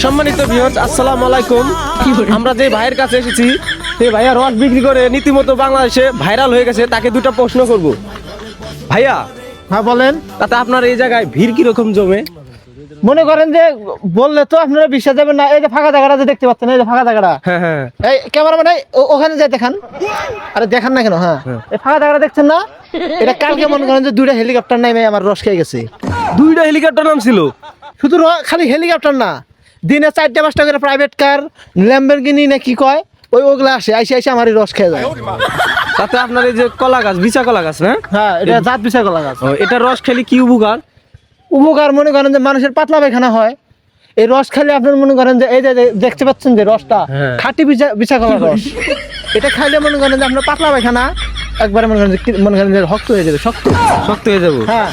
সম্মানিত ভিউয়ার্স, আসসালামু আলাইকুম। আমরা যে ভাইয়ের কাছে এসেছি, সেই ভাইয়া রস বিক্রি করে রীতিমতো বাংলাদেশে ভাইরাল হয়ে গেছে। তাকে দুটো প্রশ্ন করব। ভাইয়া, হ্যাঁ বলেন। তাতে আপনার এই জায়গায় ভিড় কিরকম জমে? মনে করেন যে বললে তো আপনারা বিশ্বাস যাবেন না। এই যে ফাঁকা জায়গাটা যে দেখতে পাচ্ছেন, এই যে ফাঁকা জায়গাটা, হ্যাঁ হ্যাঁ এই ক্যামেরাম্যান ওখানে যাই দেখান। আরে দেখান না কেন? হ্যাঁ, এই ফাঁকা জায়গাটা দেখছেন না? এটা কালকে মনে করেন যে 2টা হেলিকপ্টার নেমে আমার রস খেয়ে গেছে। 2টা হেলিকপ্টার নাম ছিল? শুধু খালি হেলিকপ্টার না, দিনে 4টা-5টা করে প্রাইভেট কার, ল্যাম্বরগিনি না কি কয়, ওগুলা আসে আইসে আমার এই রস খেয়ে যায়। তাতে আপনার এই যে কলা গাছ, বিচা কলা গাছ না? হ্যাঁ, এটা জাত বিশাল কলা গাছ। এটা রস খেলে কি উপকার? উপকার মনে করেন যে মানুষের পাতলা পায়খানা হয়। এই রস খাইলে আপনার মনে করেন যে এই যে দেখতে পাচ্ছেন যে রসটা, হ্যাঁ। খাঁটি বিচা কলার রস। এটা খাইলে মনে করেন যে আপনার পাতলা পায়খানা একবারে মনে করেন যে শক্ত হয়ে যাবে, শক্ত শক্ত হয়ে যাবো? হ্যাঁ।